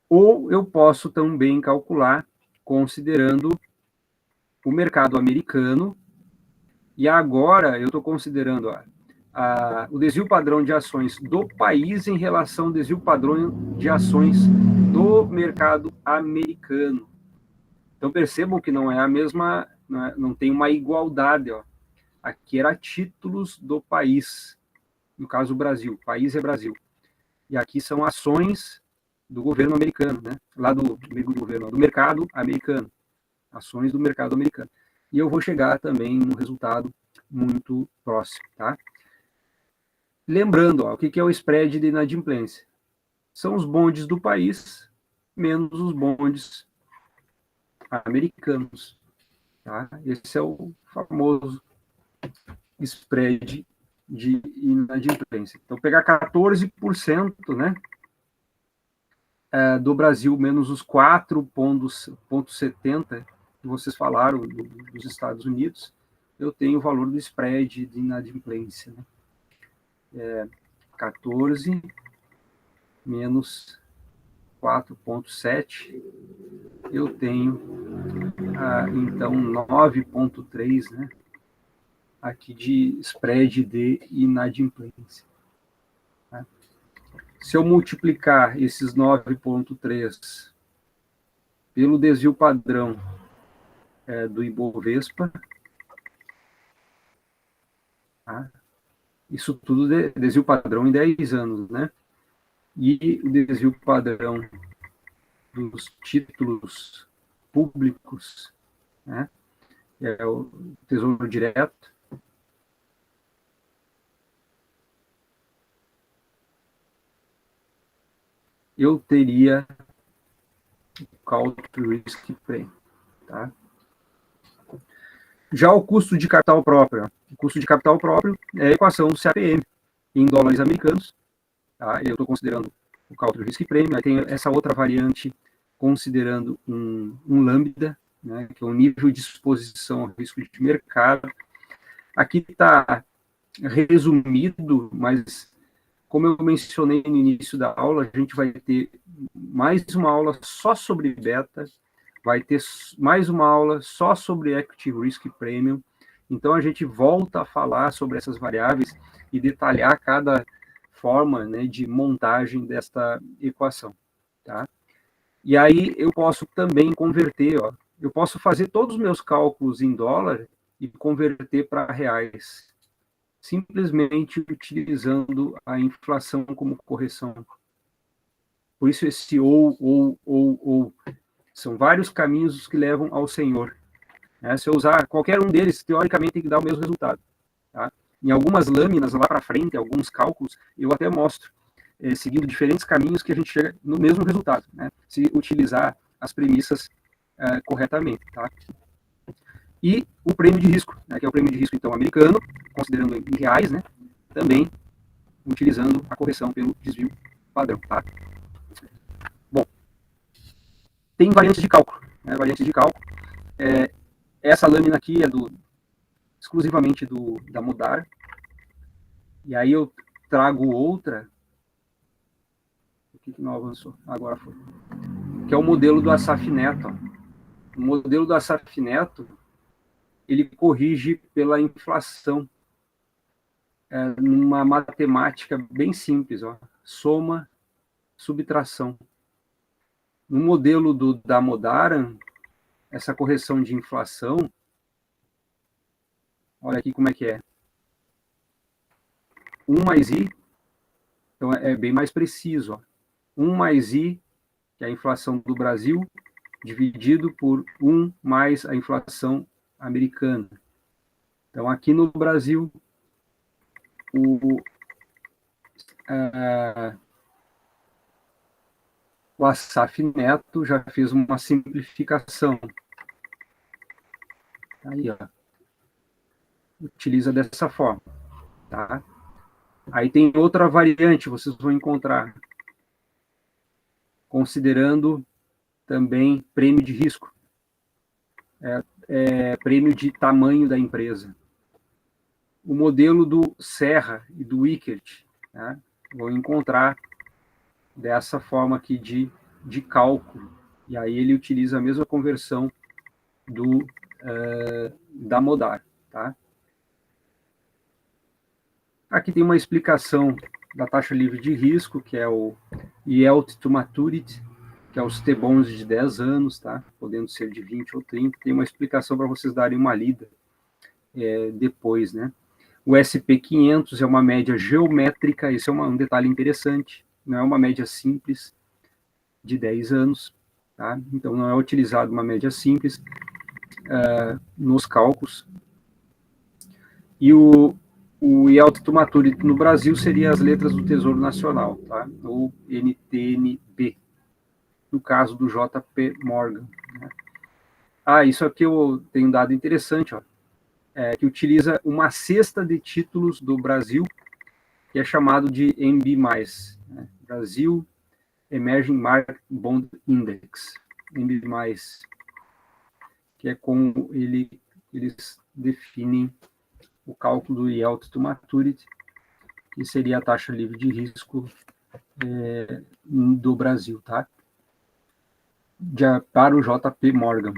Ou eu posso também calcular considerando o mercado americano, e agora eu estou considerando o desvio padrão de ações do país em relação ao desvio padrão de ações do mercado americano. Então percebam que não é a mesma, não tem uma igualdade. Aqui era títulos do país, no caso o Brasil, país é Brasil. E aqui são ações do governo americano, né? Lá do governo, do mercado americano, ações do mercado americano. E eu vou chegar também num resultado muito próximo, tá? Lembrando, o que é o spread de inadimplência? São os bondes do país menos os bondes americanos, tá? Esse é o famoso spread de inadimplência. Então, pegar 14%, né, do Brasil menos os 4,70 que vocês falaram dos Estados Unidos, eu tenho o valor do spread de inadimplência, né? 14 menos 4,7, eu tenho, então, 9,3, né, aqui de spread de inadimplência. Tá? Se eu multiplicar esses 9,3 pelo desvio padrão do Ibovespa, tá? Isso tudo desvio padrão em 10 anos, né? E o desvio padrão dos títulos públicos, né? É o Tesouro Direto. Eu teria o country risk premium, tá? Já o custo de capital próprio, é a equação do CAPM em dólares americanos, tá? Eu estou considerando o country risk premium, aí tem essa outra variante considerando um lambda, né, que é o nível de exposição ao risco de mercado. Aqui está resumido, mas como eu mencionei no início da aula, a gente vai ter mais uma aula só sobre beta, vai ter mais uma aula só sobre equity risk premium. Então a gente volta a falar sobre essas variáveis e detalhar cada forma, né, de montagem desta equação, tá? E aí eu posso também converter, eu posso fazer todos os meus cálculos em dólar e converter para reais, simplesmente utilizando a inflação como correção. Por isso esse ou. São vários caminhos que levam ao Senhor. né? Se eu usar qualquer um deles, teoricamente tem que dar o mesmo resultado. Tá? Em algumas lâminas lá para frente, alguns cálculos, eu até mostro, seguindo diferentes caminhos, que a gente chega no mesmo resultado, né? Se utilizar as premissas corretamente. Tá? E o prêmio de risco, né? Que é o prêmio de risco então americano, considerando em reais, né? Também utilizando a correção pelo desvio padrão. Tá? Bom, tem variantes de cálculo. Né? Variantes de cálculo. Essa lâmina aqui é exclusivamente da Modara. E aí eu trago outra. O que não avançou? Agora foi. Que é o modelo do Asaf Neto. O modelo do Asaf Neto, ele corrige pela inflação. Numa matemática bem simples. Ó. Soma, subtração. No modelo da Modara, essa correção de inflação, olha aqui como é que é. 1 mais I, então é bem mais preciso. Ó. 1 mais I, que é a inflação do Brasil, dividido por 1 mais a inflação americana. Então, aqui no Brasil, o Asaf Neto já fez uma simplificação. Aí, ó. Utiliza dessa forma. Tá? Aí tem outra variante, vocês vão encontrar, considerando também prêmio de risco, prêmio de tamanho da empresa. O modelo do Serra e do Wickert, né, vão encontrar dessa forma aqui de cálculo. E aí ele utiliza a mesma conversão da Modara. Tá? Aqui tem uma explicação da taxa livre de risco, que é o Yield to Maturity, que é os T-bonds de 10 anos, tá? Podendo ser de 20 ou 30. Tem uma explicação para vocês darem uma lida depois, né? O SP500 é uma média geométrica, esse é um detalhe interessante, não é uma média simples de 10 anos, tá? Então não é utilizado uma média simples nos cálculos. E o Yield to Maturity no Brasil seria as letras do Tesouro Nacional, tá? Ou NTNB, no caso do JP Morgan. Né? Isso aqui eu tenho um dado interessante, ó, que utiliza uma cesta de títulos do Brasil, que é chamado de MB+, né? Brasil Emerging Market Bond Index, MB+, que é como eles definem o cálculo do Yield to Maturity, que seria a taxa livre de risco do Brasil, tá? Para o JP Morgan.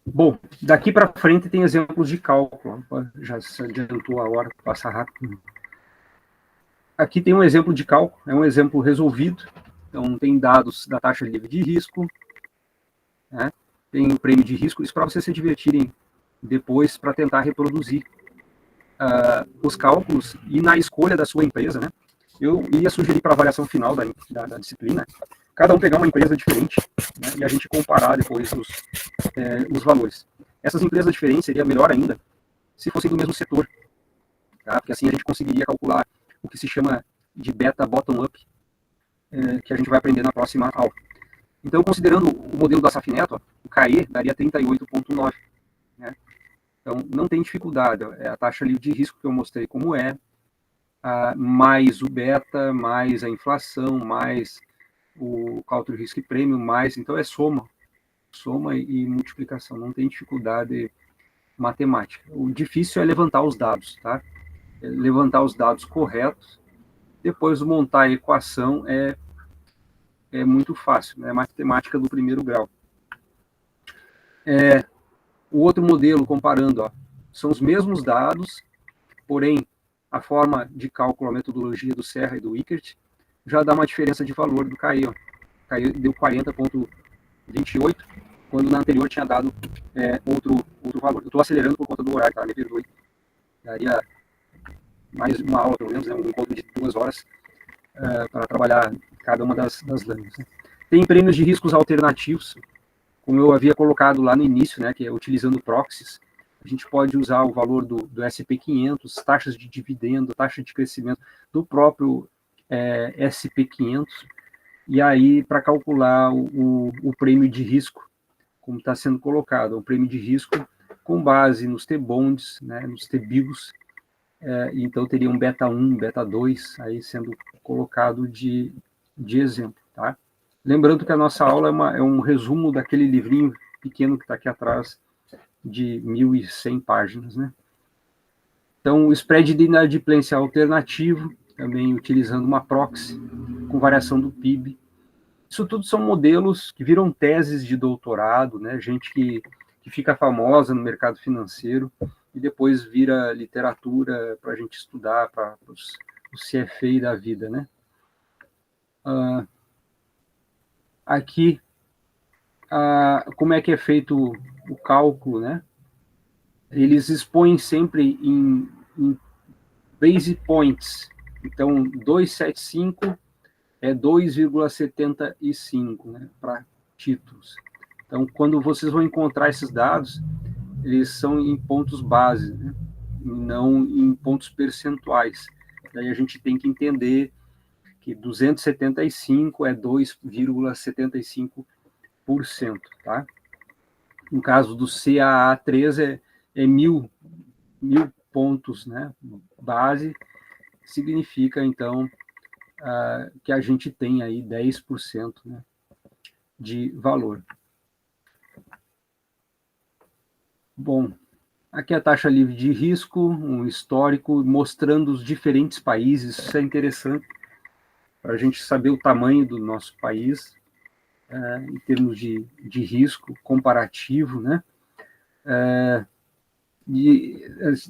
Bom, daqui para frente tem exemplos de cálculo. Já se adiantou a hora, passa rápido. Aqui tem um exemplo de cálculo, é um exemplo resolvido. Então, tem dados da taxa livre de risco, né? Tem o prêmio de risco, isso para vocês se divertirem depois para tentar reproduzir os cálculos e na escolha da sua empresa, né? Eu ia sugerir para a avaliação final da disciplina, cada um pegar uma empresa diferente, né, e a gente comparar depois os valores. Essas empresas diferentes seria melhor ainda se fossem do mesmo setor, tá? Porque assim a gente conseguiria calcular o que se chama de beta bottom-up, que a gente vai aprender na próxima aula. Então, considerando o modelo da Asaf Neto, o CAE daria 38,9. Né? Então, não tem dificuldade. É a taxa livre de risco que eu mostrei como mais o beta, mais a inflação, mais o cálculo de risco e prêmio, mais... Então, é soma e multiplicação. Não tem dificuldade matemática. O difícil é levantar os dados, tá? Levantar os dados corretos. Depois, montar a equação é muito fácil, né? É matemática do primeiro grau. O outro modelo, comparando, ó, são os mesmos dados, porém, a forma de cálculo, a metodologia do Serra e do Wickert, já dá uma diferença de valor do CAE. Ó. CAE deu 40,28, quando na anterior tinha dado outro valor. Eu estou acelerando por conta do horário, tá? Me perdoe. Daria mais uma aula, pelo menos, né? Um encontro de 2 horas para trabalhar cada uma das lâminas. Né? Tem prêmios de riscos alternativos, como eu havia colocado lá no início, né, que é utilizando proxies, a gente pode usar o valor do SP500, taxas de dividendo, taxa de crescimento do próprio SP500, e aí para calcular o prêmio de risco, como está sendo colocado, um prêmio de risco com base nos T-bonds, né, nos T-bills, então teria um beta 1, beta 2, aí sendo colocado de exemplo, tá? Lembrando que a nossa aula é um resumo daquele livrinho pequeno que está aqui atrás, de 1.100 páginas, né? Então, o spread de inadimplência alternativo, também utilizando uma proxy, com variação do PIB. Isso tudo são modelos que viram teses de doutorado, né? Gente que fica famosa no mercado financeiro e depois vira literatura para a gente estudar, para os CFA da vida, né? Aqui, como é que é feito o cálculo, né? Eles expõem sempre em base points. Então, 275 é 2,75, né, para títulos. Então, quando vocês vão encontrar esses dados, eles são em pontos base, né, não em pontos percentuais. Daí a gente tem que entender que 275 é 2,75%, tá? No caso do CAA3 é 1.000 pontos, né, base, significa, então, que a gente tem aí 10%, né, de valor. Bom, aqui a taxa livre de risco, um histórico mostrando os diferentes países, isso é interessante para a gente saber o tamanho do nosso país, em termos de risco comparativo, né? E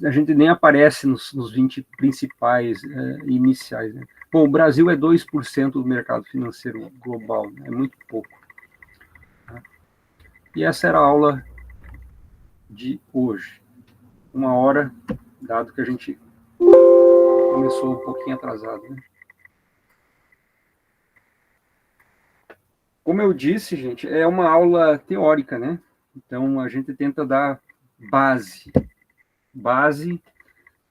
a gente nem aparece nos 20 principais iniciais, né? Bom, o Brasil é 2% do mercado financeiro global, né? É muito pouco. Tá? E essa era a aula de hoje. 1 hora, dado que a gente começou um pouquinho atrasado, né? Como eu disse, gente, é uma aula teórica, né? Então, a gente tenta dar base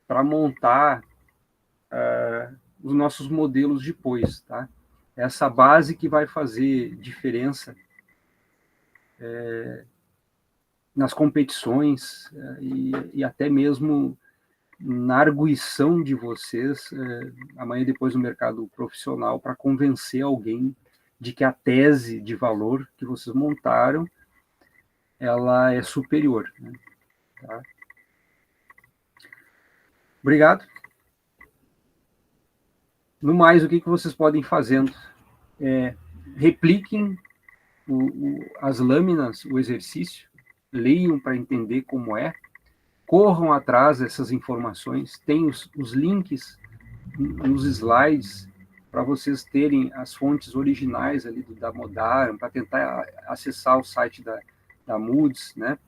para montar os nossos modelos depois, tá? Essa base que vai fazer diferença nas competições e até mesmo na arguição de vocês amanhã depois no mercado profissional para convencer alguém de que a tese de valor que vocês montaram ela é superior, né? Tá? Obrigado. No mais, o que vocês podem fazendo? Repliquem as lâminas, o exercício, leiam para entender como é, corram atrás dessas informações, tem os links nos slides para vocês terem as fontes originais ali da Modarium, para tentar acessar o site da Moody's, né?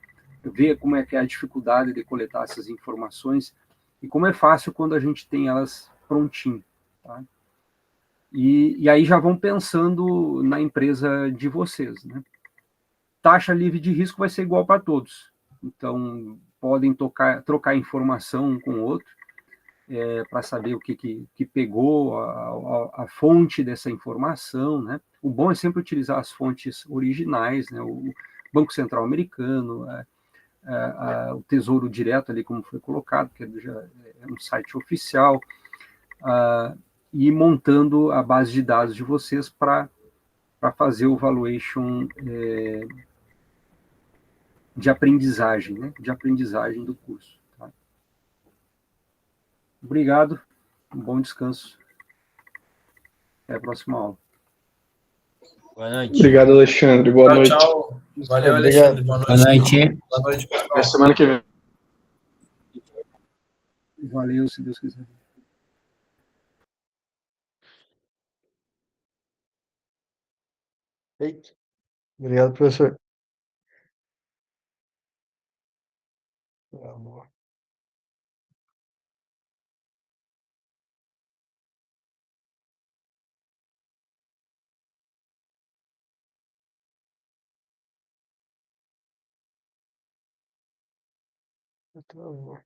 Ver como é que é a dificuldade de coletar essas informações e como é fácil quando a gente tem elas prontinho, tá? E aí já vão pensando na empresa de vocês, né? Taxa livre de risco vai ser igual para todos. Então, podem trocar informação um com o outro para saber o que pegou, a fonte dessa informação, né? O bom é sempre utilizar as fontes originais, né? O Banco Central Americano, o Tesouro Direto ali, como foi colocado, que já é um site oficial, e montando a base de dados de vocês para fazer o valuation de aprendizagem, né? De aprendizagem do curso. Tá? Obrigado, um bom descanso. Até a próxima aula. Boa noite. Obrigado, Alexandre. Boa noite. Tchau. Valeu, Obrigado. Alexandre. Boa noite. Boa noite. Boa noite, pessoal. Até semana que vem. Valeu, se Deus quiser. Feito. Obrigado, professor. Amor. Travou.